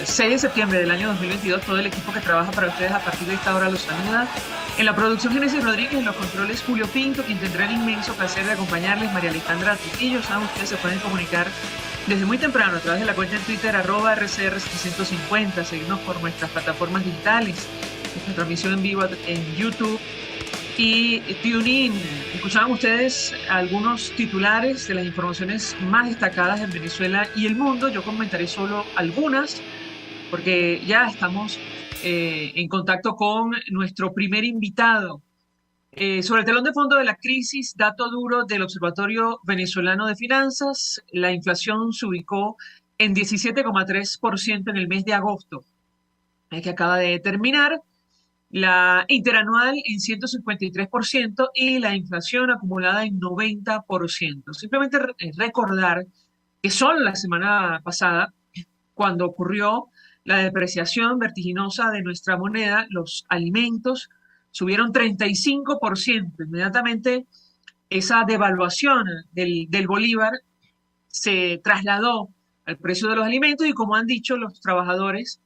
6 de septiembre del año 2022. Todo el equipo que trabaja para ustedes a partir de esta hora los saluda. En la producción, Génesis Rodríguez, en los controles, Julio Pinto, quien tendrá el inmenso placer de acompañarles, María Alejandra Trujillo. Saben, ustedes se pueden comunicar desde muy temprano a través de la cuenta en Twitter, @RCR750, seguirnos por nuestras plataformas digitales, nuestra transmisión en vivo en YouTube y TuneIn. Escuchaban ustedes algunos titulares de las informaciones más destacadas en Venezuela y el mundo. Yo comentaré solo algunas, porque ya estamos en contacto con nuestro primer invitado. Sobre el telón de fondo de la crisis, dato duro del Observatorio Venezolano de Finanzas, la inflación se ubicó en 17,3% en el mes de agosto, que acaba de terminar, la interanual en 153% y la inflación acumulada en 90%. Simplemente recordar que solo la semana pasada, cuando ocurrió la depreciación vertiginosa de nuestra moneda, los alimentos subieron 35%. Inmediatamente esa devaluación del bolívar se trasladó al precio de los alimentos y, como han dicho los trabajadores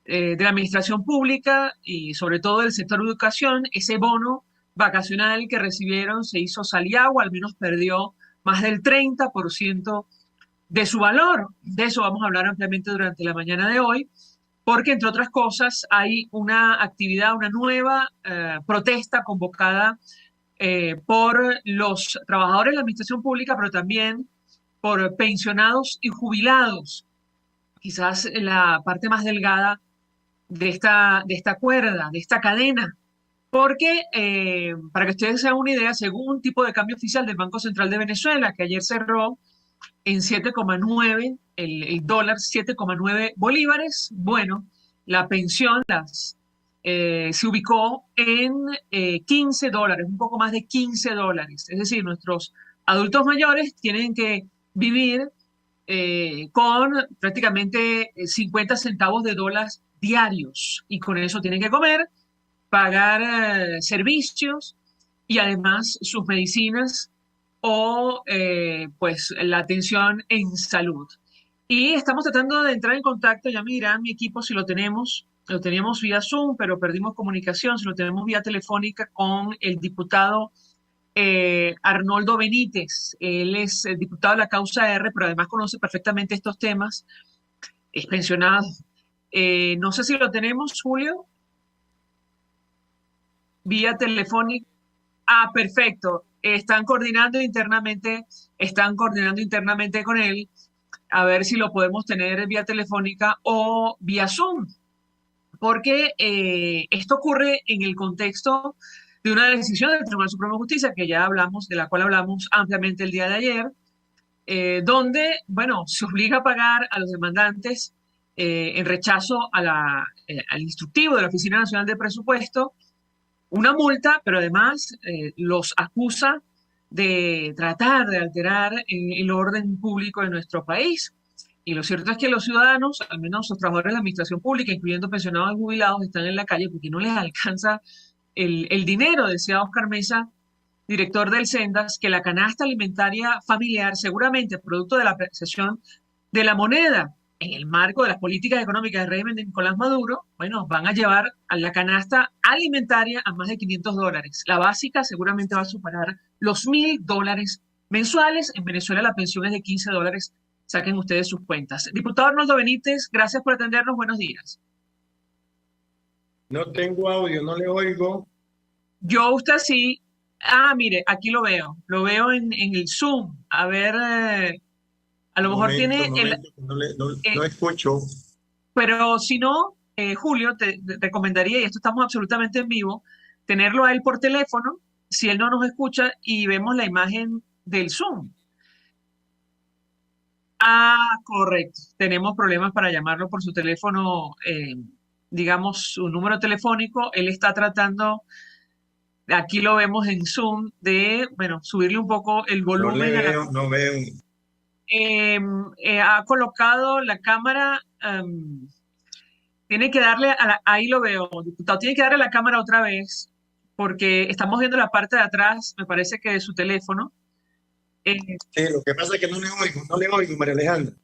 de la administración pública y sobre todo del sector educación, ese bono vacacional que recibieron se hizo saliagua, al menos perdió más del 30% de su valor. De eso vamos a hablar ampliamente durante la mañana de hoy, porque entre otras cosas hay una actividad, una nueva protesta convocada por los trabajadores de la administración pública, pero también por pensionados y jubilados, quizás la parte más delgada de esta cuerda, de esta cadena, porque para que ustedes se hagan una idea, según un tipo de cambio oficial del Banco Central de Venezuela, que ayer cerró en 7,9, el dólar 7,9 bolívares, bueno, la pensión se ubicó en $15, un poco más de $15. Es decir, nuestros adultos mayores tienen que vivir con prácticamente 50 centavos de dólar diarios y con eso tienen que comer, pagar servicios y además sus medicinas o pues la atención en salud. Y estamos tratando de entrar en contacto, ya me dirán mi equipo si lo teníamos vía Zoom, pero perdimos comunicación, si lo tenemos vía telefónica con el diputado Arnoldo Benítez. Él es el diputado de la causa R, pero además conoce perfectamente estos temas, es pensionado. No sé si lo tenemos, Julio, vía telefónica. Ah, perfecto. Están coordinando internamente con él a ver si lo podemos tener vía telefónica o vía Zoom, porque esto ocurre en el contexto de una decisión del Tribunal Supremo de Justicia que ya hablamos, de la cual hablamos ampliamente el día de ayer, donde, bueno, se obliga a pagar a los demandantes en rechazo al instructivo de la Oficina Nacional de Presupuesto una multa, pero además los acusa de tratar de alterar el orden público de nuestro país. Y lo cierto es que los ciudadanos, al menos los trabajadores de la administración pública, incluyendo pensionados y jubilados, están en la calle porque no les alcanza el dinero. Decía Oscar Mesa, director del Sendas, que la canasta alimentaria familiar, seguramente producto de la apreciación de la moneda en el marco de las políticas económicas del régimen de Nicolás Maduro, bueno, van a llevar a la canasta alimentaria a más de $500. La básica seguramente va a superar los $1.000 mensuales. En Venezuela la pensión es de $15. Saquen ustedes sus cuentas. Diputado Arnoldo Benítez, gracias por atendernos. Buenos días. No tengo audio, no le oigo. Yo usted sí. Ah, mire, aquí lo veo. Lo veo en el Zoom. A ver, a lo mejor tiene Momento, no eh, escucho. pero si no, Julio, te recomendaría, y esto estamos absolutamente en vivo, tenerlo a él por teléfono, si él no nos escucha, y vemos la imagen del Zoom. Ah, correcto. Tenemos problemas para llamarlo por su teléfono, digamos, su número telefónico. Él está tratando, aquí lo vemos en Zoom, de, bueno, subirle un poco el No le volumen a la... veo, no veo. Ha colocado la cámara, tiene que darle ahí lo veo, diputado, tiene que darle a la cámara otra vez, porque estamos viendo la parte de atrás, me parece que de su teléfono. Eh, Sí, lo que pasa es que no le oigo, María Alejandra.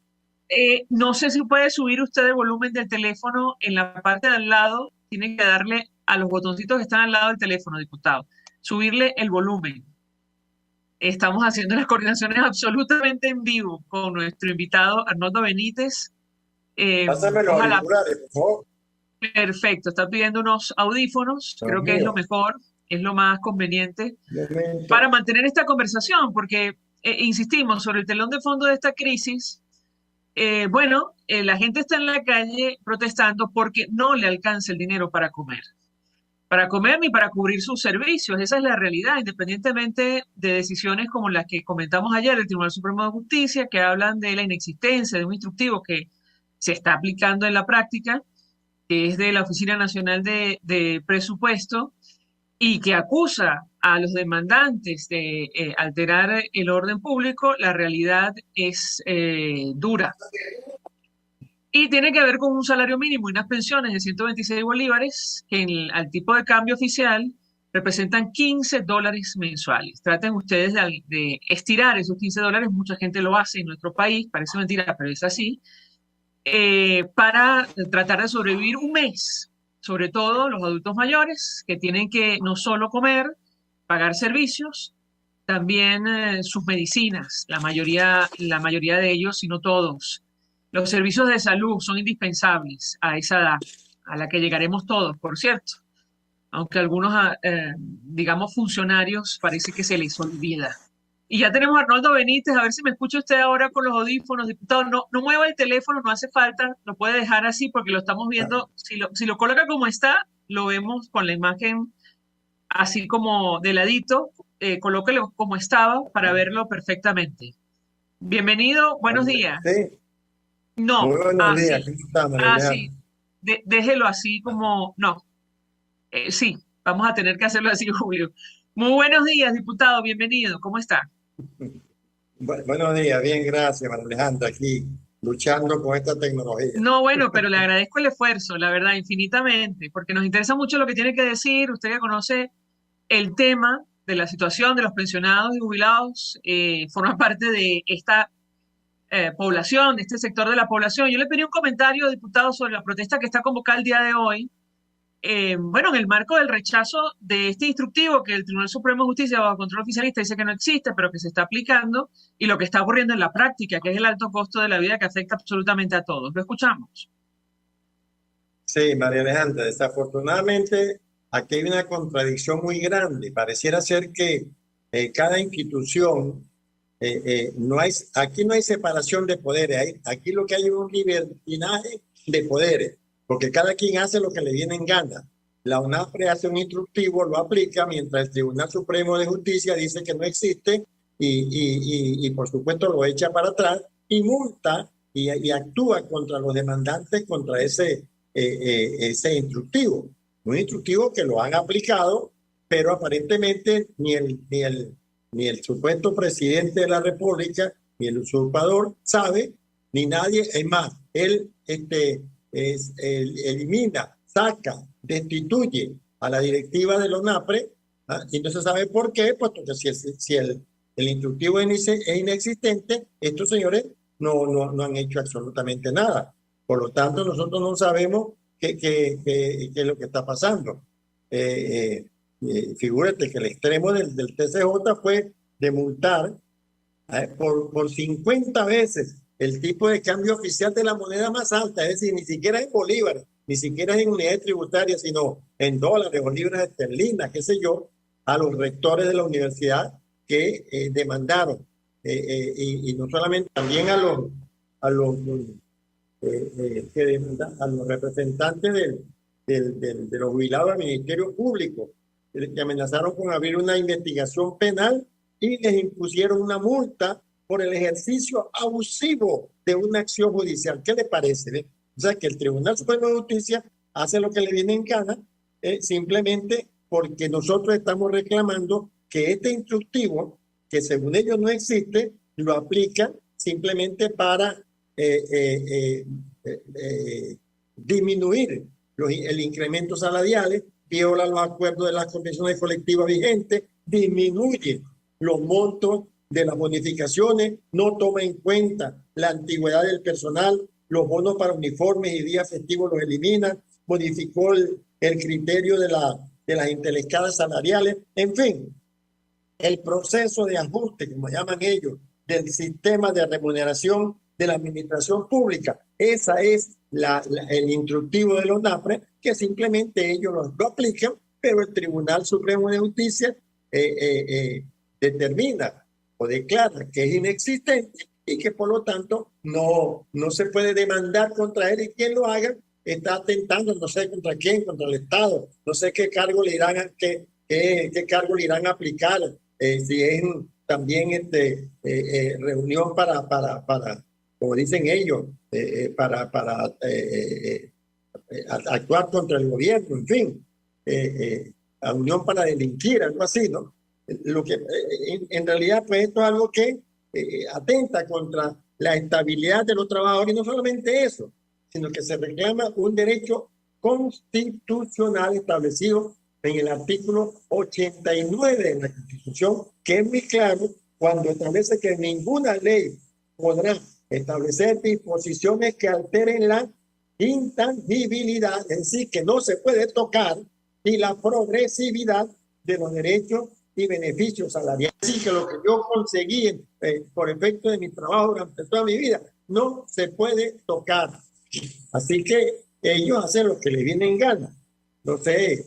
No sé si puede subir usted el volumen del teléfono en la parte de al lado. Tiene que darle a los botoncitos que están al lado del teléfono, diputado. Subirle el volumen. Estamos haciendo las coordinaciones absolutamente en vivo con nuestro invitado Arnoldo Benítez. Pásame los Ojalá, auriculares, por favor. perfecto. Está pidiendo unos audífonos. Los Creo que es lo míos. mejor, es lo más conveniente Un momento. para mantener esta conversación, porque insistimos sobre el telón de fondo de esta crisis. La gente está en la calle protestando porque no le alcanza el dinero para comer ni para cubrir sus servicios. Esa es la realidad, independientemente de decisiones como las que comentamos ayer del Tribunal Supremo de Justicia, que hablan de la inexistencia de un instructivo que se está aplicando en la práctica, que es de la Oficina Nacional de Presupuesto, y que acusa a los demandantes de alterar el orden público. La realidad es dura. Y tiene que ver con un salario mínimo y unas pensiones de 126 bolívares que al tipo de cambio oficial representan $15 mensuales. Traten ustedes de estirar esos $15, mucha gente lo hace en nuestro país, parece mentira, pero es así, para tratar de sobrevivir un mes, sobre todo los adultos mayores que tienen que no solo comer, pagar servicios, también sus medicinas, la mayoría de ellos, si no todos. Los servicios de salud son indispensables a esa edad, a la que llegaremos todos, por cierto, aunque algunos, digamos, funcionarios parece que se les olvida. Y ya tenemos a Arnoldo Benítez, a ver si me escucha usted ahora con los audífonos, diputado. No, no mueva el teléfono, no hace falta, lo puede dejar así porque lo estamos viendo. Si lo coloca como está, lo vemos con la imagen así como de ladito. Colóquelo como estaba para verlo perfectamente. Bienvenido, buenos días. Sí, muy No, buenos días. ¿Cómo está, María sí, Alejandra? déjelo así como, no, sí, vamos a tener que hacerlo así, Julio. Muy buenos días, diputado, bienvenido, ¿cómo está? Buenos días, bien, gracias, María Alejandra, aquí luchando con esta tecnología. No, bueno, pero le agradezco el esfuerzo, la verdad, infinitamente, porque nos interesa mucho lo que tiene que decir. Usted que conoce el tema de la situación de los pensionados y jubilados, forma parte de esta población, de este sector de la población. Yo le pedí un comentario, diputado, sobre la protesta que está convocada el día de hoy. En el marco del rechazo de este instructivo que el Tribunal Supremo de Justicia, bajo control oficialista, dice que no existe, pero que se está aplicando, y lo que está ocurriendo en la práctica, que es el alto costo de la vida que afecta absolutamente a todos. Lo escuchamos. Sí, María Alejandra, desafortunadamente aquí hay una contradicción muy grande. Pareciera ser que cada institución, aquí no hay separación de poderes, aquí lo que hay es un libertinaje de poderes, porque cada quien hace lo que le viene en gana. La UNAPRE hace un instructivo, lo aplica, mientras el Tribunal Supremo de Justicia dice que no existe y por supuesto lo echa para atrás y multa y actúa contra los demandantes contra ese instructivo. Un instructivo que lo han aplicado, pero aparentemente ni el supuesto presidente de la República, ni el usurpador sabe, ni nadie. Es más, él elimina, saca, destituye a la directiva de la ONAPRE, y no se sabe por qué, puesto que si el instructivo es inexistente, estos señores no han hecho absolutamente nada. Por lo tanto, nosotros no sabemos qué es lo que está pasando. Figúrate que el extremo del TCJ fue de multar por 50 veces el tipo de cambio oficial de la moneda más alta, es decir, ni siquiera en bolívares, ni siquiera en unidades tributarias, sino en dólares o libras esterlinas, qué sé yo, a los rectores de la universidad que demandaron. Y no solamente, también a los representantes de los jubilados del Ministerio Público, que amenazaron con abrir una investigación penal y les impusieron una multa por el ejercicio abusivo de una acción judicial. ¿Qué le parece? O sea, que el Tribunal Supremo de Justicia hace lo que le viene en gana, simplemente porque nosotros estamos reclamando que este instructivo, que según ellos no existe, lo aplican simplemente para disminuir el incremento salariales, viola los acuerdos de las convenciones colectivas vigentes, disminuye los montos de las bonificaciones, no toma en cuenta la antigüedad del personal, los bonos para uniformes y días festivos los elimina, modificó el criterio de las interescalas salariales, en fin, el proceso de ajuste, como llaman ellos, del sistema de remuneración de la administración pública. Esa es el instructivo de los ONAPRE, que simplemente ellos lo aplican, pero el Tribunal Supremo de Justicia determina o declara que es inexistente y que por lo tanto no se puede demandar contra él, y quien lo haga está atentando, no sé contra quién, contra el Estado, no sé qué cargo le irán a, qué cargo le irán a aplicar, si es también reunión para como dicen ellos, para actuar contra el gobierno, en fin, a unión para delinquir, algo así, ¿no? Lo que en realidad pues esto es algo que atenta contra la estabilidad de los trabajadores, y no solamente eso, sino que se reclama un derecho constitucional establecido en el artículo 89 de la Constitución, que es muy claro cuando establece que ninguna ley podrá establecer disposiciones que alteren la intangibilidad, es decir, que no se puede tocar, y la progresividad de los derechos y beneficios salariales. Así que lo que yo conseguí por efecto de mi trabajo durante toda mi vida no se puede tocar. Así que ellos hacen lo que les viene en gana. No sé.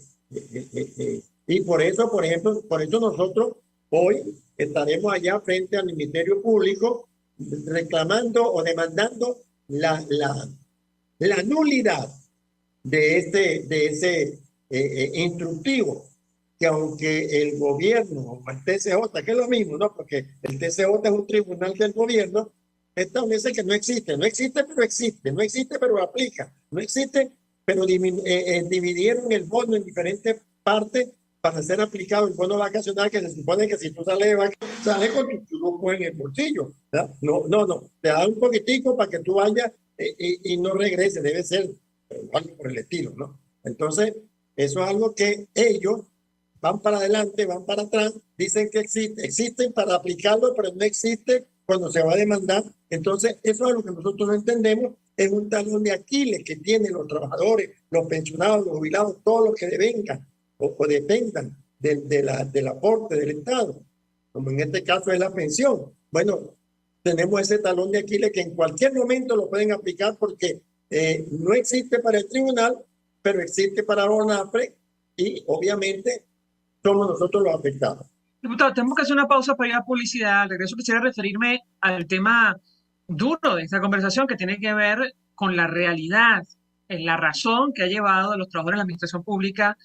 Y por eso, por ejemplo, por eso nosotros hoy estaremos allá frente al Ministerio Público reclamando o demandando la nulidad de ese instructivo, que aunque el gobierno o el TCJ, que es lo mismo, ¿no? Porque el TCJ es un tribunal del gobierno, establece que no existe pero existe, no existe pero aplica, no existe pero dividieron el bono en diferentes partes para ser aplicado el bono vacacional, que se supone que si tú sales de vacaciones, sales con tu grupo en el bolsillo, ¿verdad? No, te da un poquitico para que tú vayas y no regreses, debe ser algo por el estilo, ¿no? Entonces, eso es algo que ellos van para adelante, van para atrás, dicen que existen para aplicarlo, pero no existe cuando se va a demandar. Entonces, eso es lo que nosotros no entendemos, es un talón de Aquiles que tienen los trabajadores, los pensionados, los jubilados, todos los que devengan o dependan del aporte del Estado, como en este caso es la pensión. Bueno, tenemos ese talón de Aquiles que en cualquier momento lo pueden aplicar, porque no existe para el tribunal, pero existe para la ONAPRE, y obviamente somos nosotros los afectados. Diputado, tenemos que hacer una pausa para ir a publicidad. Al regreso quisiera referirme al tema duro de esta conversación, que tiene que ver con la realidad, la razón que ha llevado a los trabajadores de la administración pública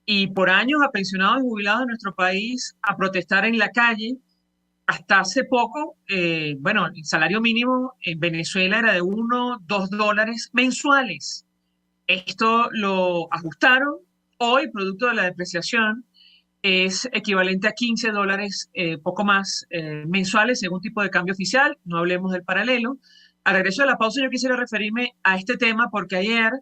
y por años a pensionados y jubilados de nuestro país a protestar en la calle. Hasta hace poco, el salario mínimo en Venezuela era de $1-2 mensuales. Esto lo ajustaron. Hoy, producto de la depreciación, es equivalente a $15, poco más mensuales, según tipo de cambio oficial. No hablemos del paralelo. Al regreso de la pausa, yo quisiera referirme a este tema porque ayer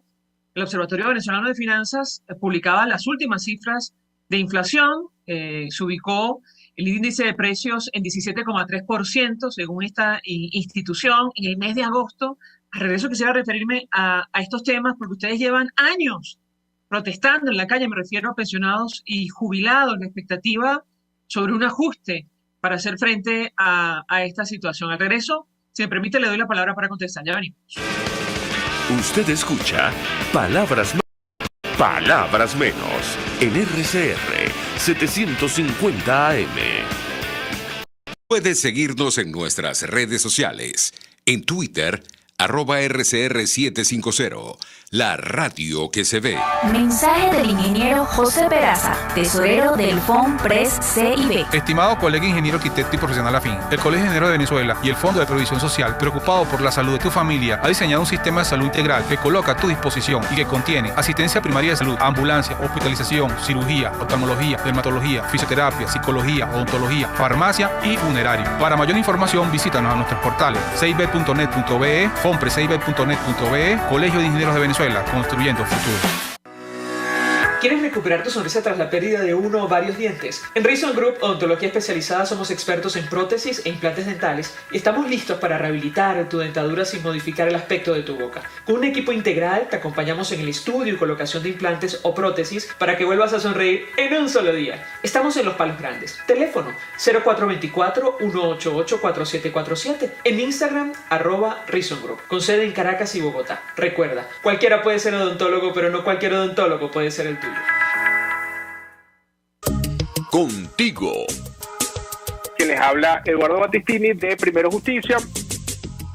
el Observatorio Venezolano de Finanzas publicaba las últimas cifras de inflación. Se ubicó el índice de precios en 17,3%, según esta institución, en el mes de agosto. Al regreso quisiera referirme a estos temas porque ustedes llevan años protestando en la calle, me refiero a pensionados y jubilados, la expectativa sobre un ajuste para hacer frente a esta situación. Al regreso, si me permite, le doy la palabra para contestar. Ya venimos. Usted escucha Palabras Menos en RCR 750 AM. Puedes seguirnos en nuestras redes sociales. En Twitter, @RCR750, la radio que se ve. Mensaje del ingeniero José Peraza, tesorero del FONPRES CIB. Estimado colega ingeniero arquitecto y profesional afín, el Colegio de Ingenieros de Venezuela y el Fondo de Previsión Social, preocupado por la salud de tu familia, ha diseñado un sistema de salud integral que coloca a tu disposición y que contiene asistencia primaria de salud, ambulancia, hospitalización, cirugía, oftalmología, dermatología, fisioterapia, psicología, odontología, farmacia y funerario. Para mayor información, visítanos a nuestros portales cib.net.be, fonprescib.net.be, Colegio de Ingenieros de Venezuela, construyendo futuro. ¿Quieres recuperar tu sonrisa tras la pérdida de uno o varios dientes? En Reason Group Odontología Especializada somos expertos en prótesis e implantes dentales y estamos listos para rehabilitar tu dentadura sin modificar el aspecto de tu boca. Con un equipo integral te acompañamos en el estudio y colocación de implantes o prótesis para que vuelvas a sonreír en un solo día. Estamos en Los Palos Grandes. Teléfono 0424-188-4747. En Instagram @Reason Group. Con sede en Caracas y Bogotá. Recuerda, cualquiera puede ser odontólogo, pero no cualquier odontólogo puede ser el tuyo. Contigo. Que les habla Eduardo Battistini de Primero Justicia.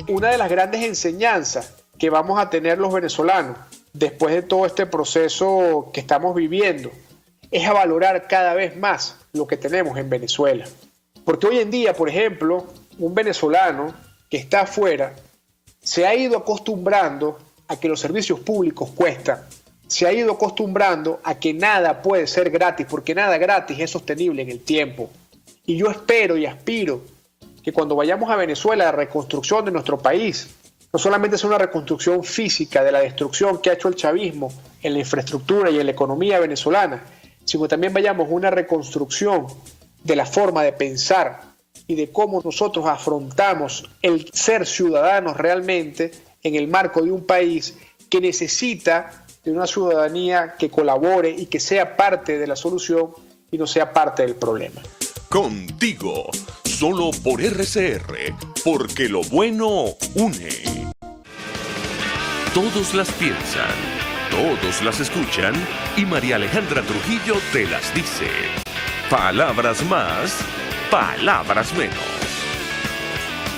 Una de las grandes enseñanzas que vamos a tener los venezolanos después de todo este proceso que estamos viviendo es a valorar cada vez más lo que tenemos en Venezuela. Porque hoy en día, por ejemplo, un venezolano que está afuera se ha ido acostumbrando a que los servicios públicos cuestan. Se ha ido acostumbrando a que nada puede ser gratis, porque nada gratis es sostenible en el tiempo. Y yo espero y aspiro que cuando vayamos a Venezuela, la reconstrucción de nuestro país no solamente sea una reconstrucción física de la destrucción que ha hecho el chavismo en la infraestructura y en la economía venezolana, sino también vayamos a una reconstrucción de la forma de pensar y de cómo nosotros afrontamos el ser ciudadanos realmente en el marco de un país que necesita de una ciudadanía que colabore y que sea parte de la solución y no sea parte del problema. Contigo, solo por RCR, porque lo bueno une. Todos las piensan, todos las escuchan y María Alejandra Trujillo te las dice. Palabras más, palabras menos.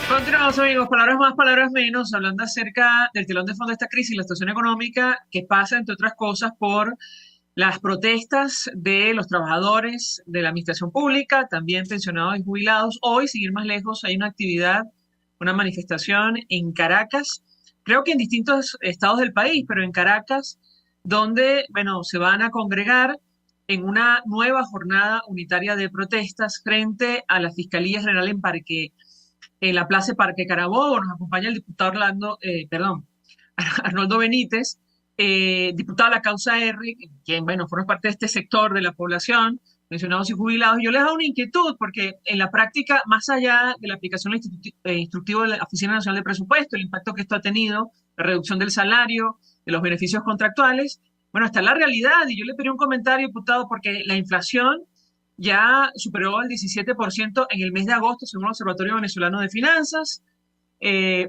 Continuamos, amigos, palabras más, palabras menos, hablando acerca del telón de fondo de esta crisis, la situación económica que pasa, entre otras cosas, por las protestas de los trabajadores de la administración pública, también pensionados y jubilados. Hoy, sin ir más lejos, hay una actividad, una manifestación en Caracas, creo que en distintos estados del país, pero en Caracas, donde, bueno, se van a congregar en una nueva jornada unitaria de protestas frente a la Fiscalía General en la Plaza Parque Carabobo. Nos acompaña el diputado Arnoldo Benítez, diputado de la causa R, quien, bueno, forma parte de este sector de la población, pensionados y jubilados. Yo les hago una inquietud, porque en la práctica, más allá de la aplicación instructiva de la Oficina Nacional de Presupuesto, el impacto que esto ha tenido, la reducción del salario, de los beneficios contractuales, bueno, está la realidad. Y yo le pedí un comentario, diputado, porque la inflación ya superó el 17% en el mes de agosto, según el Observatorio Venezolano de Finanzas.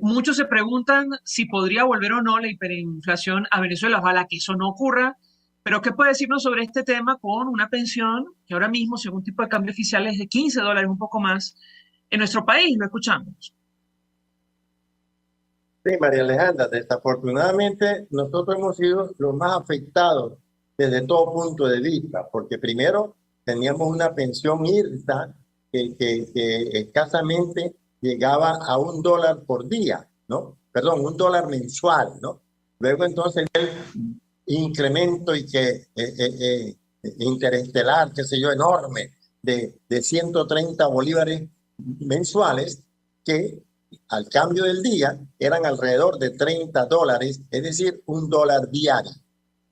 Muchos se preguntan si podría volver o no la hiperinflación a Venezuela. Ojalá que eso no ocurra. Pero ¿qué puede decirnos sobre este tema con una pensión que ahora mismo, según tipo de cambio oficial, es de $15, un poco más, en nuestro país? Lo escuchamos. Sí, María Alejandra, desafortunadamente nosotros hemos sido los más afectados desde todo punto de vista, porque primero teníamos una pensión IRSA que escasamente llegaba a $1 por día, ¿no? Perdón, $1 mensual, ¿no? Luego entonces el incremento interestelar, qué sé yo, enorme, de 130 bolívares mensuales, que al cambio del día eran alrededor de $30, es decir, $1 diario.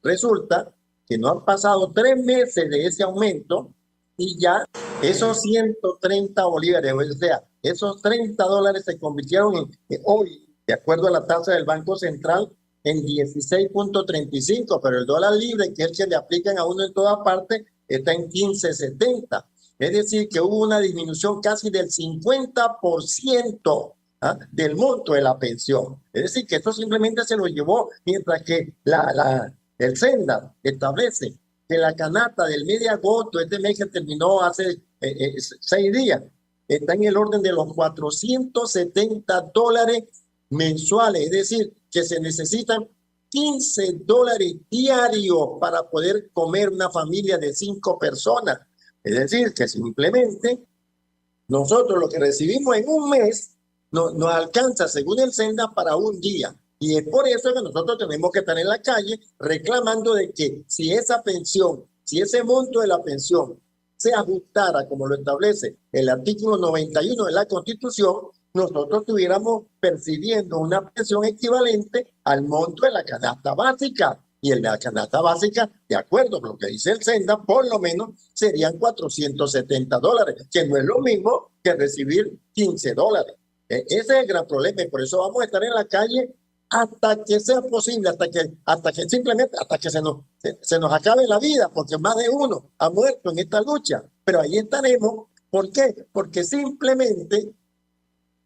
Resulta que no han pasado 3 meses de ese aumento y ya esos 130 bolívares, o sea, esos $30 se convirtieron hoy, de acuerdo a la tasa del Banco Central, en 16.35, pero el dólar libre, que es el que le aplican a uno en todas partes, está en 15.70. Es decir, que hubo una disminución casi del 50%, ¿ah?, del monto de la pensión. Es decir, que esto simplemente se lo llevó, mientras que el SENDA establece que la canasta del mes de agosto, este mes que terminó hace 6 días, está en el orden de los $470 mensuales, es decir, que se necesitan $15 diarios para poder comer una familia de 5 personas. Es decir, que simplemente nosotros lo que recibimos en un mes nos alcanza, según el SENDA, para un día. Y es por eso que nosotros tenemos que estar en la calle reclamando de que si esa pensión, si ese monto de la pensión se ajustara como lo establece el artículo 91 de la Constitución, nosotros estuviéramos percibiendo una pensión equivalente al monto de la canasta básica. Y en la canasta básica, de acuerdo con lo que dice el Senda, por lo menos serían $470, que no es lo mismo que recibir $15. Ese es el gran problema y por eso vamos a estar en la calle hasta que sea posible, hasta que simplemente, hasta que se nos acabe la vida, porque más de uno ha muerto en esta lucha. Pero ahí estaremos. ¿Por qué? Porque simplemente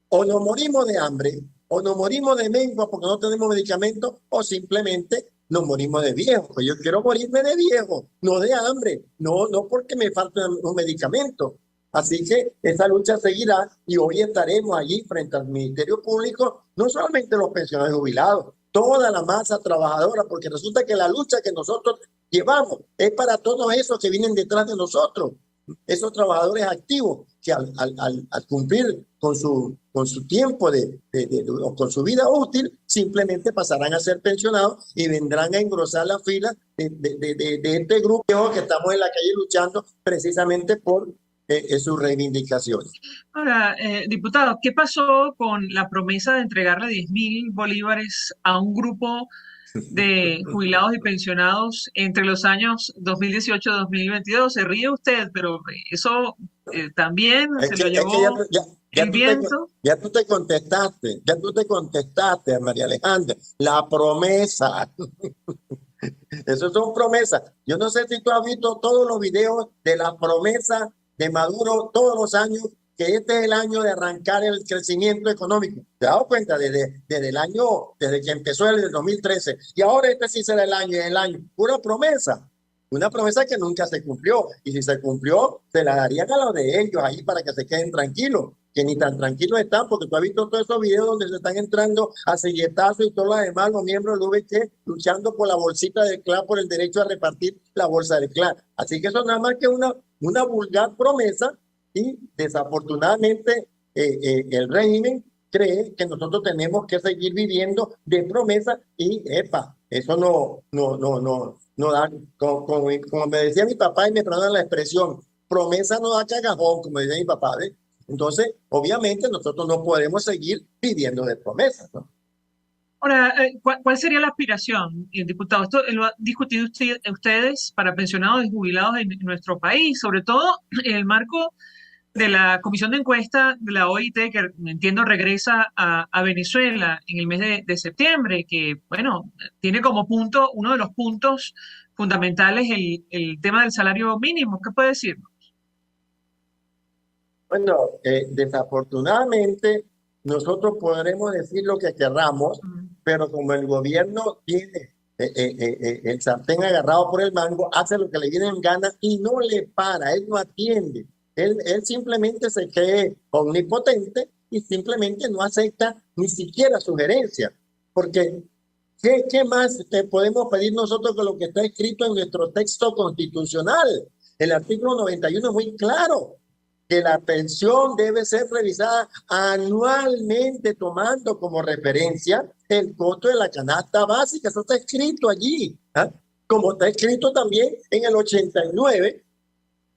o nos morimos de hambre, o nos morimos de mengua porque no tenemos medicamentos, o simplemente nos morimos de viejo. Pues yo quiero morirme de viejo, no de hambre, no porque me falten un medicamento. Así que esa lucha seguirá y hoy estaremos allí frente al Ministerio Público, no solamente los pensionados jubilados, toda la masa trabajadora, porque resulta que la lucha que nosotros llevamos es para todos esos que vienen detrás de nosotros, esos trabajadores activos que al cumplir con su tiempo o con su vida útil, simplemente pasarán a ser pensionados y vendrán a engrosar la fila de este grupo que estamos en la calle luchando precisamente por sus reivindicaciones. Ahora, diputado, ¿qué pasó con la promesa de entregarle 10.000 bolívares a un grupo de jubilados y pensionados entre los años 2018 y 2022? Se ríe usted, pero eso también se lo llevó el viento. Ya tú te contestaste, María Alejandra, la promesa. Eso son promesas. Yo no sé si tú has visto todos los videos de las promesas de Maduro todos los años, que este es el año de arrancar el crecimiento económico. ¿Te has dado cuenta? Desde que empezó el 2013. Y ahora este sí será el año. Pura promesa. Una promesa que nunca se cumplió. Y si se cumplió, se la darían a los de ellos ahí para que se queden tranquilos. Que ni tan tranquilos están, porque tú has visto todos esos videos donde se están entrando a silletazos y todo lo demás, los miembros del VT luchando por la bolsita del CLA, por el derecho a repartir la bolsa del CLA. Así que eso nada más que una vulgar promesa y desafortunadamente el régimen cree que nosotros tenemos que seguir viviendo de promesas y eso no da, como me decía mi papá y me perdonan la expresión, promesa no da cagajón, como decía mi papá, ¿ves? Entonces, obviamente, nosotros no podemos seguir viviendo de promesas, ¿no? Ahora, ¿cuál sería la aspiración, diputado? Esto lo han discutido ustedes para pensionados y jubilados en nuestro país, sobre todo en el marco de la comisión de encuesta de la OIT, que entiendo regresa a Venezuela en el mes de septiembre, que, bueno, tiene como punto, uno de los puntos fundamentales, el tema del salario mínimo. ¿Qué puede decirnos? Bueno, desafortunadamente nosotros podremos decir lo que querramos, pero como el gobierno tiene el sartén agarrado por el mango, hace lo que le viene en gana y no le para, él no atiende. Él simplemente se cree omnipotente y simplemente no acepta ni siquiera sugerencias. Porque, ¿qué más podemos pedir nosotros con lo que está escrito en nuestro texto constitucional? El artículo 91 es muy claro, que la pensión debe ser revisada anualmente tomando como referencia el costo de la canasta básica. Eso está escrito allí, ¿eh? Como está escrito también en el 89,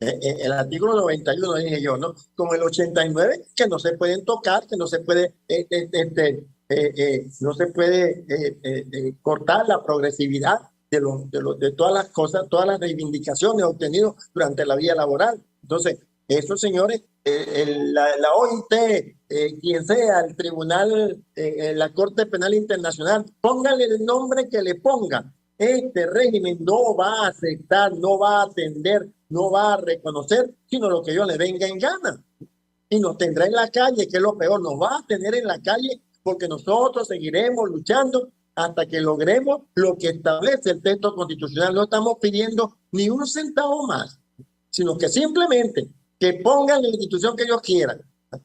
el artículo 91, dije yo, ¿no? Como el 89, que no se pueden tocar, que no se puede, cortar la progresividad de todas las cosas, todas las reivindicaciones obtenidas durante la vida laboral. Entonces, eso, señores, la OIT, quien sea, el tribunal, la Corte Penal Internacional, pónganle el nombre que le pongan. Este régimen no va a aceptar, no va a atender, no va a reconocer, sino lo que yo le venga en gana. Y nos tendrá en la calle, que es lo peor, nos va a tener en la calle porque nosotros seguiremos luchando hasta que logremos lo que establece el texto constitucional. No estamos pidiendo ni un centavo más, sino que simplemente que pongan la institución que ellos quieran.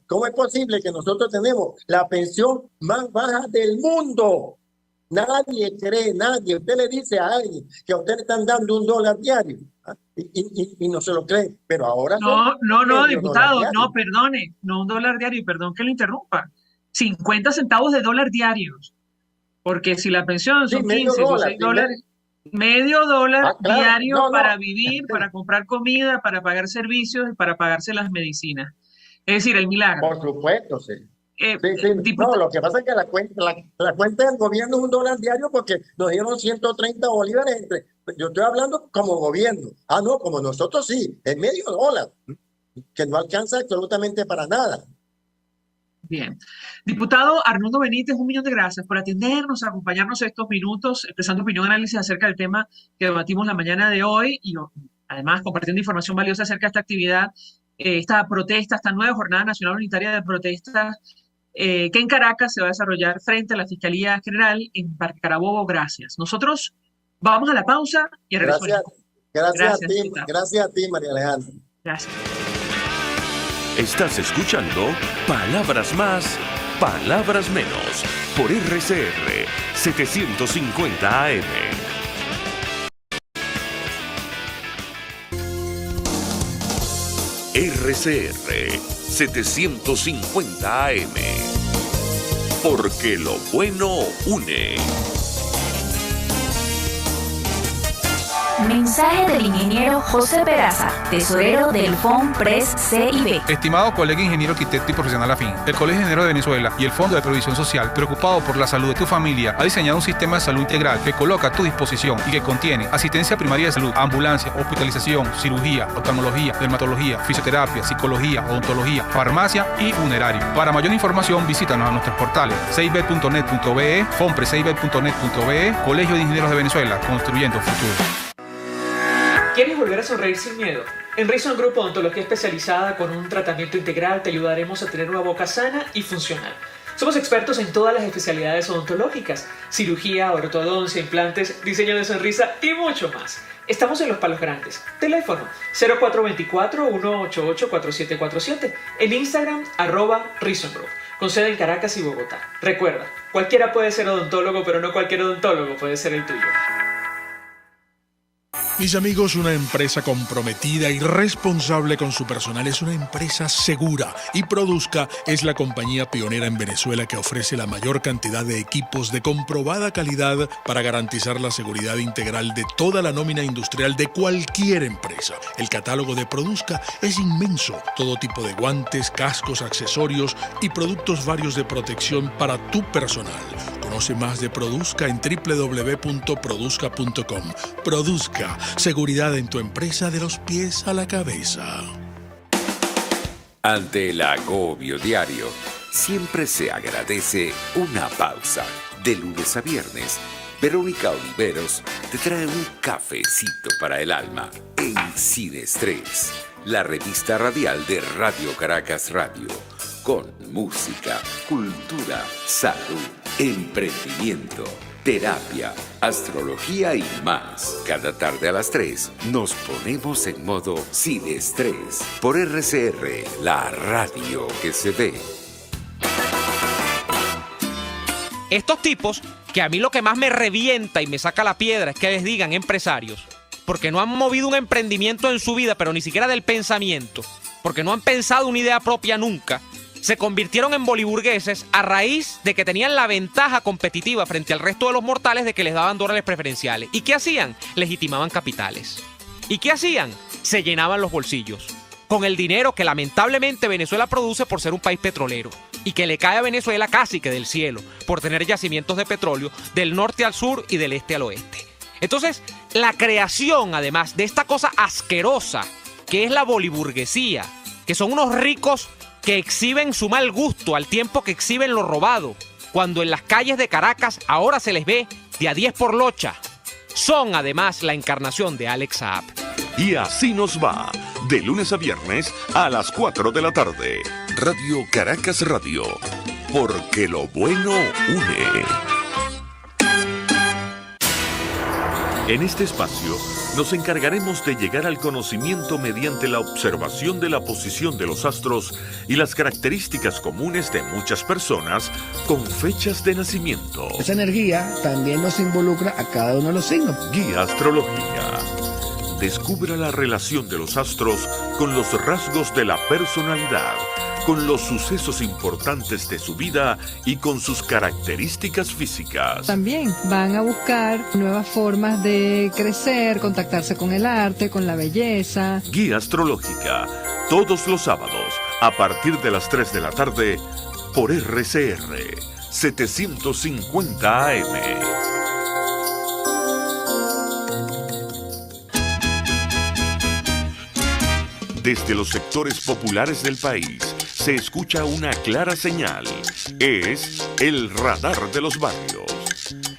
¿Cómo es posible que nosotros tenemos la pensión más baja del mundo? Nadie cree, nadie. Usted le dice a alguien que a usted le están dando $1 diario y no se lo cree, pero ahora... No, diputado, no, perdone, no $1 diario, perdón que lo interrumpa. 50 centavos de dólar diarios, porque si la pensión son 15 o 6 dólares... Medio dólar claro, diario para vivir, para comprar comida, para pagar servicios y para pagarse las medicinas. Es decir, el milagro. Por supuesto, sí. No, lo que pasa es que la cuenta del gobierno es $1 diario porque nos dieron 130 bolívares. Yo estoy hablando como gobierno. No, como nosotros sí, es $0.5, que no alcanza absolutamente para nada. Bien. Diputado Arnoldo Benítez, 1.000.000 de gracias por atendernos, acompañarnos estos minutos, expresando opinión, análisis acerca del tema que debatimos la mañana de hoy y además compartiendo información valiosa acerca de esta actividad, esta protesta, esta nueva Jornada Nacional Unitaria de Protestas que en Caracas se va a desarrollar frente a la Fiscalía General en Parque Carabobo. Gracias. Nosotros vamos a la pausa y regresamos. Gracias a ti, María Alejandra. Gracias. Estás escuchando Palabras Más, Palabras Menos por RCR 750 AM. RCR 750 AM. Porque lo bueno une. Mensaje del ingeniero José Peraza, tesorero del FOMPRES CIB. Estimado colega ingeniero, arquitecto y profesional afín, el Colegio de Ingenieros de Venezuela y el Fondo de Previsión Social, preocupado por la salud de tu familia, ha diseñado un sistema de salud integral que coloca a tu disposición y que contiene asistencia primaria de salud, ambulancia, hospitalización, cirugía, oftalmología, dermatología, fisioterapia, psicología, odontología, farmacia y funerario. Para mayor información, visítanos a nuestros portales cib.net.be, fomprescib.net.be, Colegio de Ingenieros de Venezuela, construyendo futuro. ¿Quieres volver a sonreír sin miedo? En Reason Group Odontología Especializada, con un tratamiento integral, te ayudaremos a tener una boca sana y funcional. Somos expertos en todas las especialidades odontológicas: cirugía, ortodoncia, implantes, diseño de sonrisa y mucho más. Estamos en Los Palos Grandes. Teléfono 0424-188-4747. En Instagram, @Reason Group. Con sede en Caracas y Bogotá. Recuerda, cualquiera puede ser odontólogo, pero no cualquier odontólogo puede ser el tuyo. Mis amigos, una empresa comprometida y responsable con su personal es una empresa segura, y Produzca es la compañía pionera en Venezuela que ofrece la mayor cantidad de equipos de comprobada calidad para garantizar la seguridad integral de toda la nómina industrial de cualquier empresa. El catálogo de Produzca es inmenso: todo tipo de guantes, cascos, accesorios y productos varios de protección para tu personal. Conoce más de Produzca en www.produzca.com. Produzca, seguridad en tu empresa de los pies a la cabeza. Ante el agobio diario, siempre se agradece una pausa. De lunes a viernes, Verónica Oliveros te trae un cafecito para el alma en Sin Estrés, la revista radial de Radio Caracas Radio, con música, cultura, salud, emprendimiento, terapia, astrología y más. Cada tarde a las 3 nos ponemos en modo Sin Estrés por RCR, la radio que se ve. Estos tipos, que a mí lo que más me revienta y me saca la piedra es que les digan empresarios, porque no han movido un emprendimiento en su vida, pero ni siquiera del pensamiento, porque no han pensado una idea propia nunca, se convirtieron en boliburgueses a raíz de que tenían la ventaja competitiva frente al resto de los mortales de que les daban dólares preferenciales. ¿Y qué hacían? Legitimaban capitales. ¿Y qué hacían? Se llenaban los bolsillos con el dinero que lamentablemente Venezuela produce por ser un país petrolero, y que le cae a Venezuela casi que del cielo por tener yacimientos de petróleo del norte al sur y del este al oeste. Entonces, la creación, además de esta cosa asquerosa que es la boliburguesía, que son unos ricos que exhiben su mal gusto al tiempo que exhiben lo robado, cuando en las calles de Caracas ahora se les ve de a 10 por locha, son además la encarnación de Alex Saab. Y así nos va, de lunes a viernes a las 4 de la tarde. Radio Caracas Radio, porque lo bueno une. En este espacio nos encargaremos de llegar al conocimiento mediante la observación de la posición de los astros y las características comunes de muchas personas con fechas de nacimiento. Esa energía también nos involucra a cada uno de los signos. Guía Astrológica. Descubra la relación de los astros con los rasgos de la personalidad, con los sucesos importantes de su vida y con sus características físicas. También van a buscar nuevas formas de crecer, contactarse con el arte, con la belleza. Guía Astrológica, todos los sábados, a partir de las 3 de la tarde, por RCR 750 AM. Desde los sectores populares del país se escucha una clara señal. Es el radar de los barrios.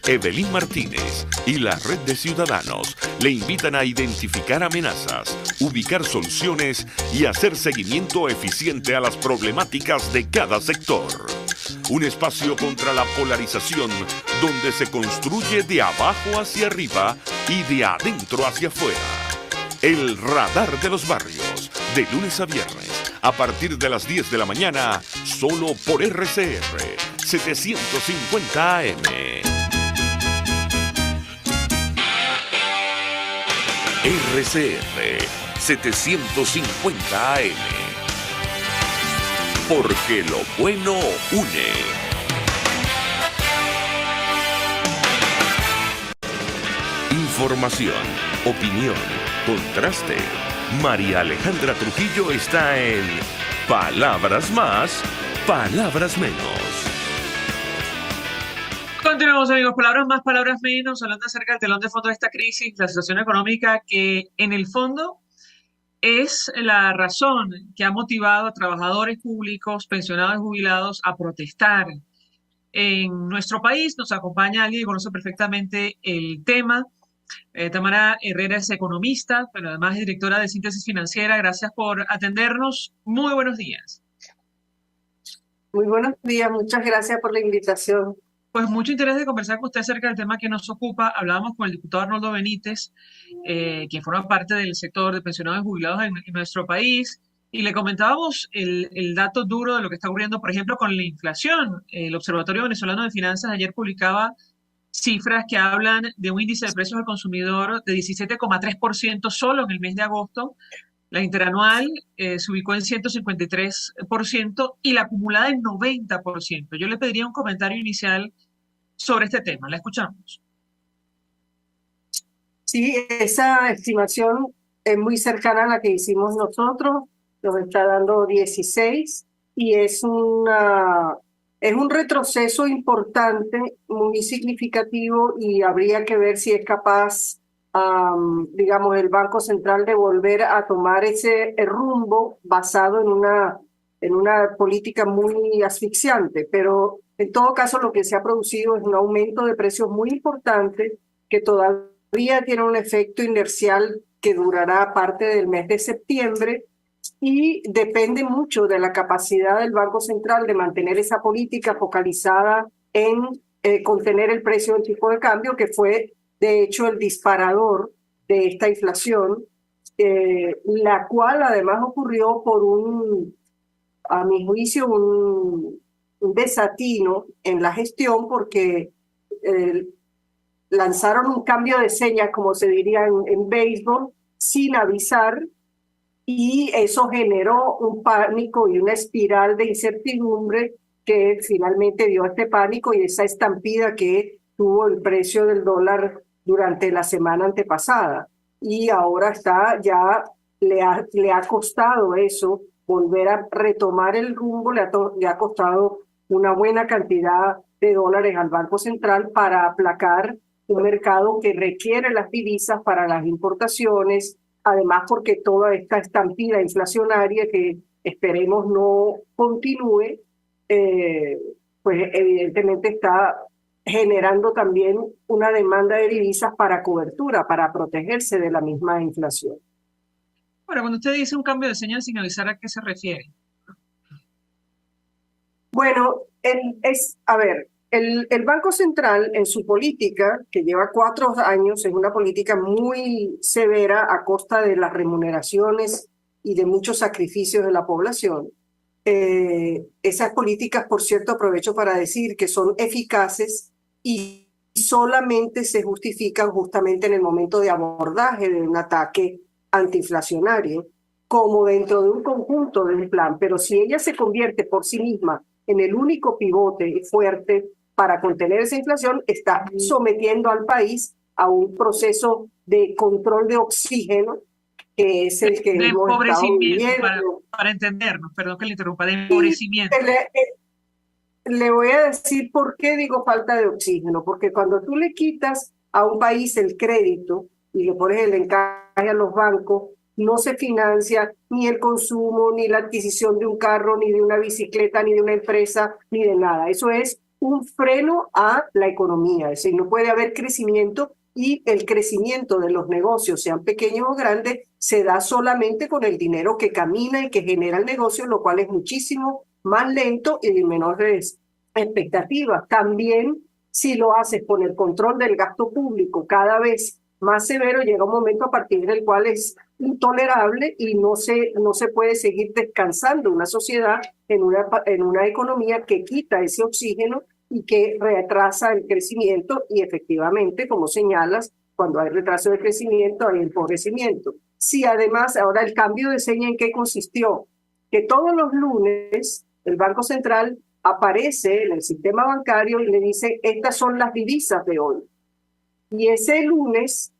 Evelyn Martínez y la Red de Ciudadanos le invitan a identificar amenazas, ubicar soluciones y hacer seguimiento eficiente a las problemáticas de cada sector. Un espacio contra la polarización donde se construye de abajo hacia arriba y de adentro hacia afuera. El radar de los barrios, de lunes a viernes, a partir de las 10 de la mañana, solo por RCR 750 AM. RCR 750 AM. Porque lo bueno une. Información, opinión, contraste. María Alejandra Trujillo está en Palabras Más, Palabras Menos. Continuamos, amigos. Palabras más, palabras menos, hablando acerca del telón de fondo de esta crisis, la situación económica que en el fondo es la razón que ha motivado a trabajadores públicos, pensionados y jubilados a protestar. En nuestro país nos acompaña alguien que conoce perfectamente el tema. Tamara Herrera es economista, pero además es directora de Síntesis Financiera. Gracias por atendernos. Muy buenos días. Muy buenos días, muchas gracias por la invitación. Pues mucho interés de conversar con usted acerca del tema que nos ocupa. Hablábamos con el diputado Arnoldo Benítez, quien forma parte del sector de pensionados y jubilados en nuestro país, y le comentábamos el dato duro de lo que está ocurriendo, por ejemplo, con la inflación. El Observatorio Venezolano de Finanzas ayer publicaba cifras que hablan de un índice de precios al consumidor de 17,3% solo en el mes de agosto. La interanual se ubicó en 153% y la acumulada en 90%. Yo le pediría un comentario inicial sobre este tema. La escuchamos. Sí, esa estimación es muy cercana a la que hicimos nosotros. Nos está dando 16 y es un retroceso importante, muy significativo, y habría que ver si es capaz, digamos, el Banco Central de volver a tomar ese rumbo basado en una política muy asfixiante. Pero en todo caso lo que se ha producido es un aumento de precios muy importante que todavía tiene un efecto inercial que durará parte del mes de septiembre, y depende mucho de la capacidad del Banco Central de mantener esa política focalizada en contener el precio del tipo de cambio, que fue de hecho el disparador de esta inflación, la cual además ocurrió por a mi juicio, un desatino en la gestión, porque lanzaron un cambio de señas, como se diría en béisbol, sin avisar, y eso generó un pánico y una espiral de incertidumbre que finalmente dio este pánico y esa estampida que tuvo el precio del dólar durante la semana antepasada. Y ahora le ha costado eso volver a retomar el rumbo, le ha costado una buena cantidad de dólares al Banco Central para aplacar un mercado que requiere las divisas para las importaciones, además porque toda esta estampida inflacionaria, que esperemos no continúe, pues evidentemente está generando también una demanda de divisas para cobertura, para protegerse de la misma inflación. Bueno, cuando usted dice un cambio de señal sin avisar, ¿a qué se refiere? Bueno, el Banco Central en su política, que lleva 4 años, es una política muy severa a costa de las remuneraciones y de muchos sacrificios de la población. Esas políticas, por cierto, aprovecho para decir que son eficaces y solamente se justifican justamente en el momento de abordaje de un ataque antiinflacionario, como dentro de un conjunto de un plan. Pero si ella se convierte por sí misma en el único pivote fuerte para contener esa inflación, está sometiendo al país a un proceso de control de oxígeno, que es el que hemos estado viviendo. Para entendernos, perdón que le interrumpa, de empobrecimiento. le voy a decir por qué digo falta de oxígeno, porque cuando tú le quitas a un país el crédito y le pones el encaje a los bancos, no se financia ni el consumo, ni la adquisición de un carro, ni de una bicicleta, ni de una empresa, ni de nada. Eso es un freno a la economía, es decir, no puede haber crecimiento y el crecimiento de los negocios, sean pequeños o grandes, se da solamente con el dinero que camina y que genera el negocio, lo cual es muchísimo más lento y de menores expectativas. También, si lo haces con el control del gasto público cada vez más severo, llega un momento a partir del cual es intolerable y no se puede seguir descansando una sociedad en una economía que quita ese oxígeno y que retrasa el crecimiento, y efectivamente, como señalas, cuando hay retraso de crecimiento hay empobrecimiento. Si además, ahora el cambio de seña, ¿en qué consistió? Que todos los lunes el Banco Central aparece en el sistema bancario y le dice, estas son las divisas de hoy. Y ese lunes,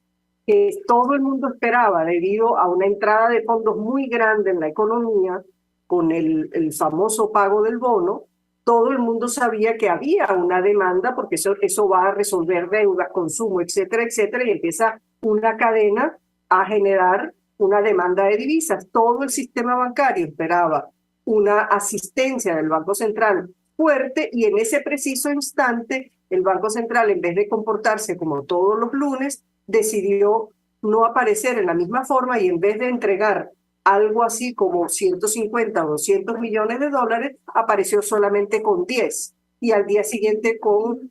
que todo el mundo esperaba debido a una entrada de fondos muy grande en la economía, con el famoso pago del bono, todo el mundo sabía que había una demanda, porque eso va a resolver deudas, consumo, etcétera, etcétera, y empieza una cadena a generar una demanda de divisas. Todo el sistema bancario esperaba una asistencia del Banco Central fuerte, y en ese preciso instante el Banco Central, en vez de comportarse como todos los lunes, decidió no aparecer en la misma forma, y en vez de entregar algo así como 150 o 200 millones de dólares, apareció solamente con 10, y al día siguiente con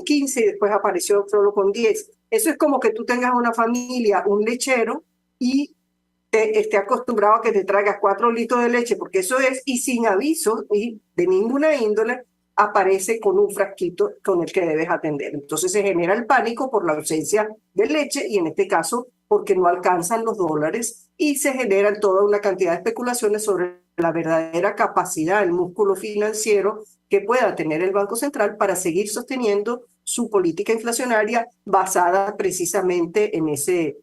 15, y después apareció solo con 10. Eso es como que tú tengas una familia, un lechero, y esté acostumbrado a que te traigas 4 litros de leche, porque eso es, y sin aviso y de ninguna índole, aparece con un frasquito con el que debes atender. Entonces se genera el pánico por la ausencia de leche, y en este caso porque no alcanzan los dólares, y se generan toda una cantidad de especulaciones sobre la verdadera capacidad, el músculo financiero que pueda tener el Banco Central para seguir sosteniendo su política inflacionaria basada precisamente en ese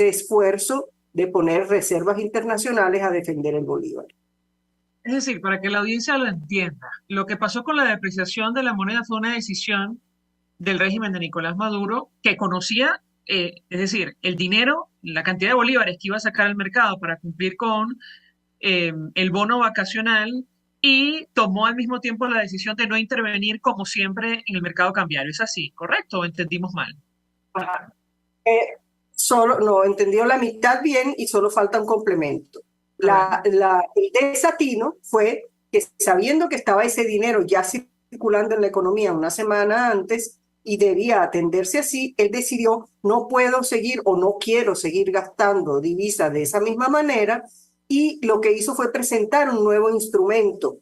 esfuerzo de poner reservas internacionales a defender el bolívar. Es decir, para que la audiencia lo entienda, lo que pasó con la depreciación de la moneda fue una decisión del régimen de Nicolás Maduro, que conocía, es decir, el dinero, la cantidad de bolívares que iba a sacar al mercado para cumplir con el bono vacacional, y tomó al mismo tiempo la decisión de no intervenir como siempre en el mercado cambiario. ¿Es así, correcto, o entendimos mal? Solo no entendió la mitad bien, y solo falta un complemento. El desatino fue que, sabiendo que estaba ese dinero ya circulando en la economía una semana antes y debía atenderse así, él decidió: no puedo seguir o no quiero seguir gastando divisas de esa misma manera, y lo que hizo fue presentar un nuevo instrumento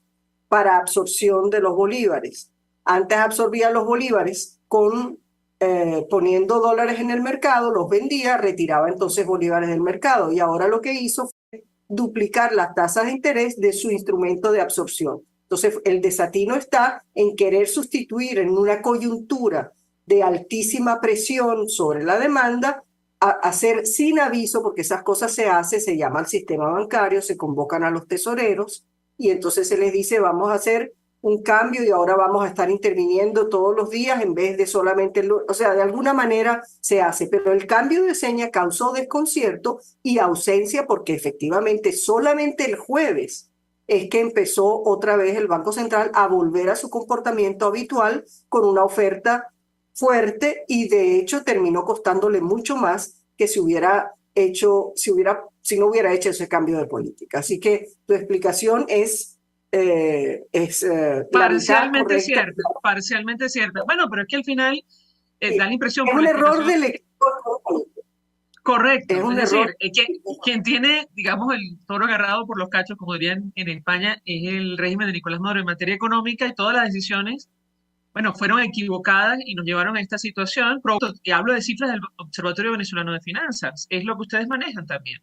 para absorción de los bolívares. Antes absorbía los bolívares poniendo dólares en el mercado, los vendía, retiraba entonces bolívares del mercado, y ahora lo que hizo fue duplicar las tasas de interés de su instrumento de absorción. Entonces, el desatino está en querer sustituir, en una coyuntura de altísima presión sobre la demanda, a hacer sin aviso, porque esas cosas se llama el sistema bancario, se convocan a los tesoreros, y entonces se les dice: vamos a hacer un cambio y ahora vamos a estar interviniendo todos los días en vez de solamente, o sea, de alguna manera se hace, pero el cambio de seña causó desconcierto y ausencia, porque efectivamente solamente el jueves es que empezó otra vez el Banco Central a volver a su comportamiento habitual con una oferta fuerte, y de hecho terminó costándole mucho más que si no hubiera hecho ese cambio de política. Así que tu explicación es parcialmente cierta, parcialmente cierta. Bueno, pero es que al final da la impresión... Es un error del equipo. Correcto, es decir, quien tiene, digamos, el toro agarrado por los cachos, como dirían en España, es el régimen de Nicolás Maduro en materia económica, y todas las decisiones, bueno, fueron equivocadas y nos llevaron a esta situación. Y hablo de cifras del Observatorio Venezolano de Finanzas, es lo que ustedes manejan también.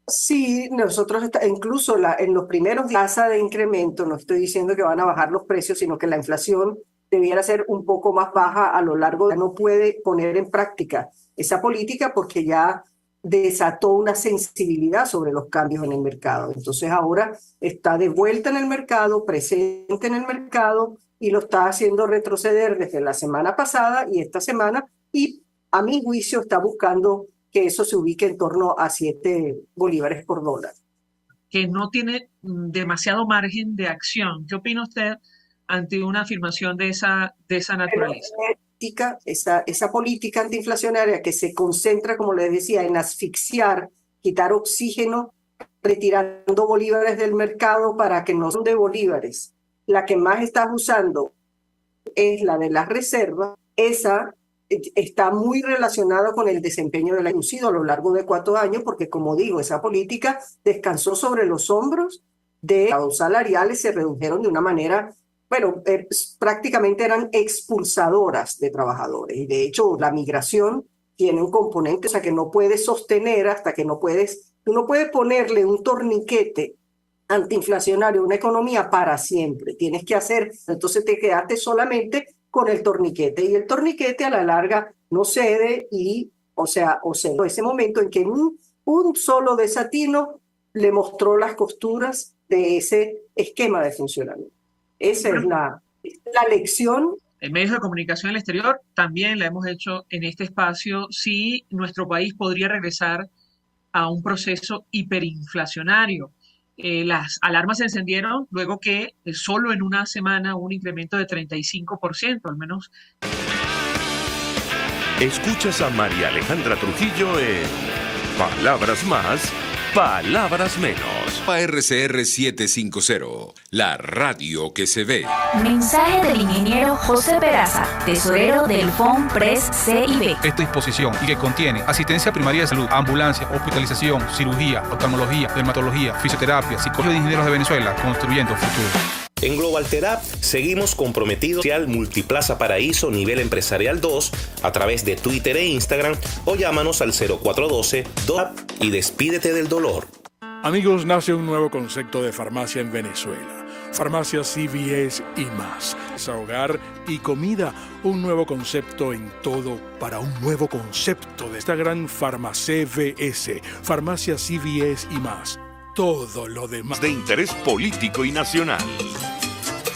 Sí, nosotros incluso en los primeros días de incremento, no estoy diciendo que van a bajar los precios, sino que la inflación debiera ser un poco más baja a lo largo de... No puede poner en práctica esa política porque ya desató una sensibilidad sobre los cambios en el mercado. Entonces ahora está de vuelta en el mercado, presente en el mercado, y lo está haciendo retroceder desde la semana pasada y esta semana, y a mi juicio está buscando que eso se ubique en torno a 7 bolívares por dólar. Que no tiene demasiado margen de acción. ¿Qué opina usted ante una afirmación de esa naturaleza? Esa política antiinflacionaria que se concentra, como les decía, en asfixiar, quitar oxígeno, retirando bolívares del mercado para que no son de bolívares. La que más estás usando es la de las reservas. Esa está muy relacionada con el desempeño de la inducido a lo largo de 4 años, porque como digo, esa política descansó sobre los hombros de los salariales, se redujeron de una manera, bueno, prácticamente eran expulsadoras de trabajadores. Y de hecho, la migración tiene un componente, o sea, que no puedes sostener hasta que tú no puedes ponerle un torniquete antiinflacionario a una economía para siempre. Tienes que hacer, entonces te quedaste solamente con el torniquete, y el torniquete a la larga no cede, y o sea, ese momento en que un solo desatino le mostró las costuras de ese esquema de funcionamiento. Esa es la lección. En medios de comunicación del exterior también la hemos hecho en este espacio, si nuestro país podría regresar a un proceso hiperinflacionario. Las alarmas se encendieron luego que solo en una semana hubo un incremento de 35%, al menos. Escuchas a María Alejandra Trujillo en Palabras Más, Palabras Menos. RCR 750, la radio que se ve. Mensaje del ingeniero José Peraza, tesorero del FONPRES CIB. Esta disposición y que contiene asistencia primaria de salud, ambulancia, hospitalización, cirugía, oftalmología, dermatología, fisioterapia, psicología de ingenieros de Venezuela, construyendo futuro. En Global Terap seguimos comprometidos al Multiplaza Paraíso Nivel Empresarial 2 a través de Twitter e Instagram, o llámanos al 0412-2 y despídete del dolor. Amigos, nace un nuevo concepto de farmacia en Venezuela. Farmacia CVS y más. Hogar y comida. Un nuevo concepto en todo para un nuevo concepto de esta gran farmacia CVS. Farmacia CVS y más. Todo lo demás. De interés político y nacional.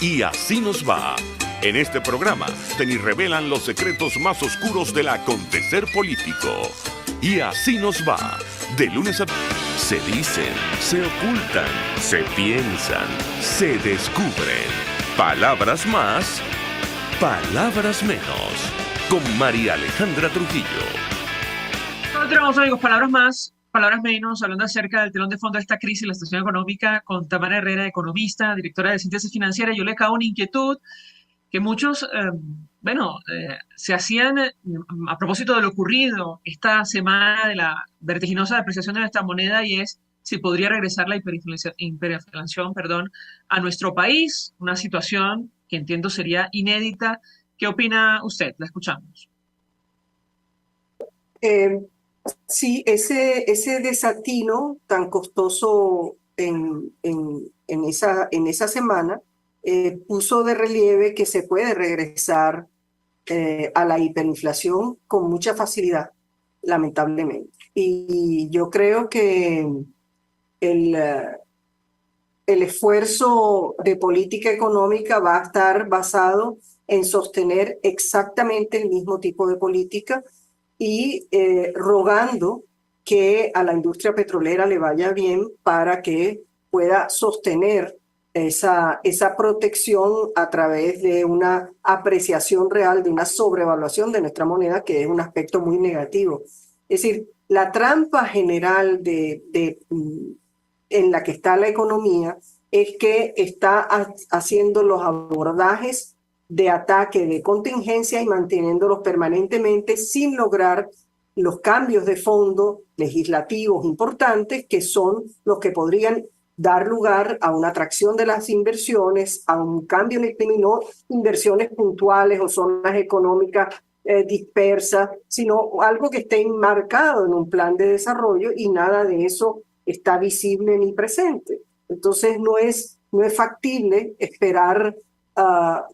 Y así nos va. En este programa te ni revelan los secretos más oscuros del acontecer político. Y así nos va. De lunes a... Se dicen, se ocultan, se piensan, se descubren. Palabras más, palabras menos. Con María Alejandra Trujillo. Continuamos, amigos, palabras más, palabras menos, hablando acerca del telón de fondo de esta crisis, la situación económica, con Tamara Herrera, economista, directora de Síntesis Financiera. Yo le cago una inquietud que muchos, se hacían a propósito de lo ocurrido esta semana de la vertiginosa depreciación de nuestra moneda, y es si podría regresar la hiperinflación, a nuestro país, una situación que entiendo sería inédita. ¿Qué opina usted? La escuchamos. Sí, ese desatino tan costoso en esa semana puso de relieve que se puede regresar a la hiperinflación con mucha facilidad, lamentablemente. Y yo creo que el esfuerzo de política económica va a estar basado en sostener exactamente el mismo tipo de política y rogando que a la industria petrolera le vaya bien para que pueda sostener esa protección a través de una apreciación real, de una sobrevaluación de nuestra moneda, que es un aspecto muy negativo. Es decir, la trampa general en la que está la economía es que está haciendo los abordajes de ataque, de contingencia, y manteniéndolos permanentemente sin lograr los cambios de fondo legislativos importantes, que son los que podrían dar lugar a una atracción de las inversiones, a un cambio en el clima, no inversiones puntuales o zonas económicas dispersas, sino algo que esté enmarcado en un plan de desarrollo, y nada de eso está visible ni presente. Entonces no es factible esperar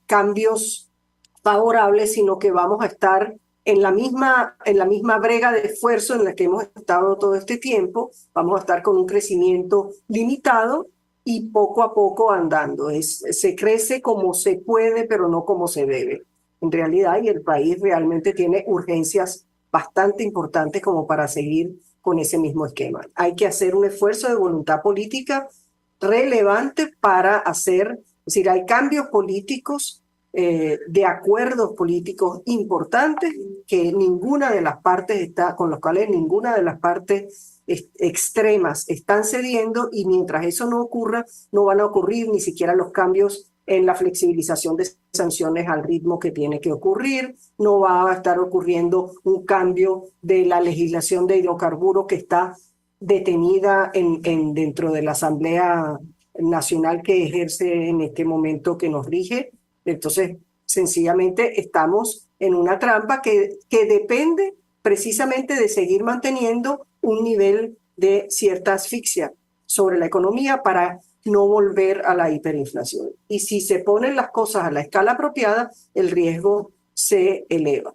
cambios favorables, sino que vamos a estar en la misma brega de esfuerzo en la que hemos estado todo este tiempo, vamos a estar con un crecimiento limitado y poco a poco andando. Se crece como se puede, pero no como se debe. En realidad, y el país realmente tiene urgencias bastante importantes como para seguir con ese mismo esquema. Hay que hacer un esfuerzo de voluntad política relevante para hacer, es decir, hay cambios políticos, de acuerdos políticos importantes que ninguna de las partes con los cuales ninguna de las partes extremas están cediendo, y mientras eso no ocurra, no van a ocurrir ni siquiera los cambios en la flexibilización de sanciones al ritmo que tiene que ocurrir, no va a estar ocurriendo un cambio de la legislación de hidrocarburos que está detenida dentro de la Asamblea Nacional que ejerce en este momento que nos rige. Entonces, sencillamente estamos en una trampa que depende precisamente de seguir manteniendo un nivel de cierta asfixia sobre la economía para no volver a la hiperinflación. Y si se ponen las cosas a la escala apropiada, el riesgo se eleva.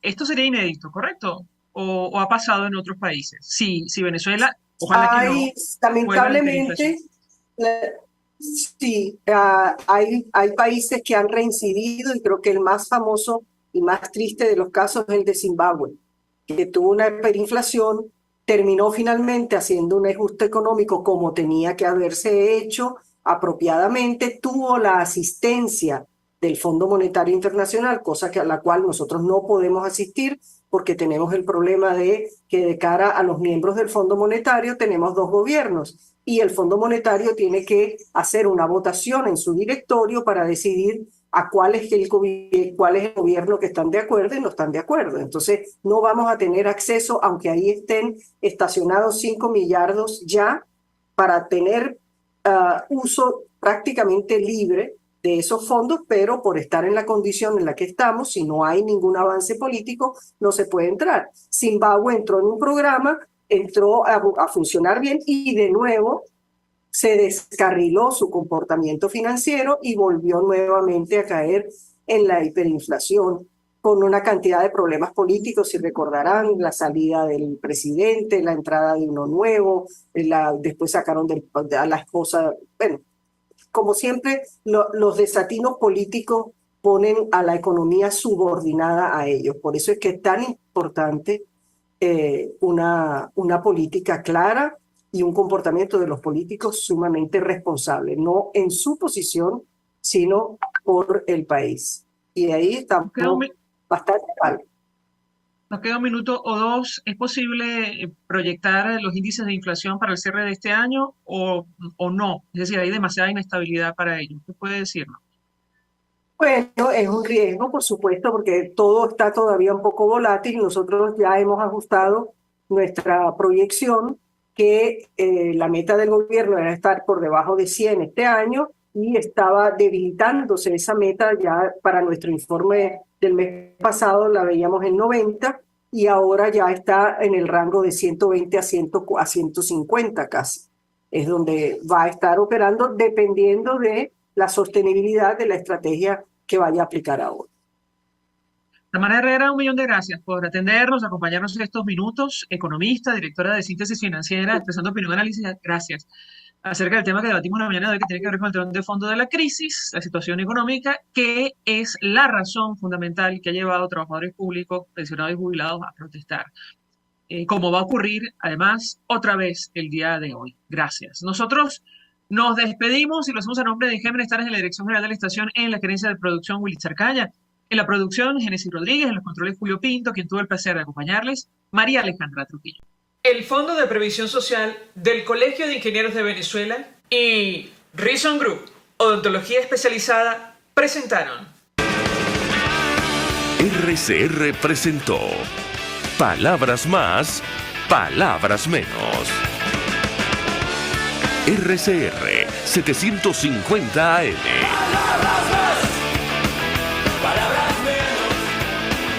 Esto sería inédito, ¿correcto? ¿O ha pasado en otros países? Sí, Venezuela, ojalá que no. Lamentablemente, sí, hay países que han reincidido, y creo que el más famoso y más triste de los casos es el de Zimbabue, que tuvo una hiperinflación, terminó finalmente haciendo un ajuste económico como tenía que haberse hecho apropiadamente, tuvo la asistencia del Fondo Monetario Internacional, cosa a la cual nosotros no podemos asistir porque tenemos el problema de que de cara a los miembros del Fondo Monetario tenemos dos gobiernos y el Fondo Monetario tiene que hacer una votación en su directorio para decidir a cuál es el gobierno que están de acuerdo y no están de acuerdo. Entonces no vamos a tener acceso, aunque ahí estén estacionados 5 millardos ya, para tener uso prácticamente libre de esos fondos, pero por estar en la condición en la que estamos, si no hay ningún avance político, no se puede entrar. Zimbabue entró en un programa, entró a funcionar bien y de nuevo se descarriló su comportamiento financiero y volvió nuevamente a caer en la hiperinflación con una cantidad de problemas políticos. Si recordarán, la salida del presidente, la entrada de uno nuevo, después sacaron a la esposa. Bueno, como siempre, los desatinos políticos ponen a la economía subordinada a ellos. Por eso es que es tan importante una política clara y un comportamiento de los políticos sumamente responsable, no en su posición, sino por el país. Y de ahí estamos bastante mal. Nos queda un minuto o dos. ¿Es posible proyectar los índices de inflación para el cierre de este año o no? Es decir, hay demasiada inestabilidad para ello. ¿Qué puede decirnos? Bueno, es un riesgo, por supuesto, porque todo está todavía un poco volátil. Nosotros ya hemos ajustado nuestra proyección, que la meta del gobierno era estar por debajo de 100 este año, y estaba debilitándose esa meta. Ya para nuestro informe del mes pasado la veíamos en 90 y ahora ya está en el rango de 120 a 150 casi. Es donde va a estar operando dependiendo de la sostenibilidad de la estrategia que vaya a aplicar ahora. Tamara Herrera, 1.000.000 de gracias por atendernos, acompañarnos en estos minutos. Economista, directora de Síntesis Financiera, expresando opinión, análisis. Gracias. Acerca del tema que debatimos la mañana de hoy, que tiene que ver con el telón de fondo de la crisis, la situación económica, que es la razón fundamental que ha llevado a trabajadores públicos, pensionados y jubilados a protestar. Como va a ocurrir, además, otra vez el día de hoy. Gracias. Nosotros nos despedimos y lo hacemos a nombre de Gémenes Tares en la Dirección General de la Estación, en la gerencia de producción Willy Charcaya, en la producción Génesis Rodríguez, en los controles Julio Pinto, quien tuvo el placer de acompañarles, María Alejandra Trujillo. El Fondo de Previsión Social del Colegio de Ingenieros de Venezuela y Reason Group, Odontología Especializada, presentaron. RCR presentó Palabras Más, Palabras Menos. RCR 750 AM.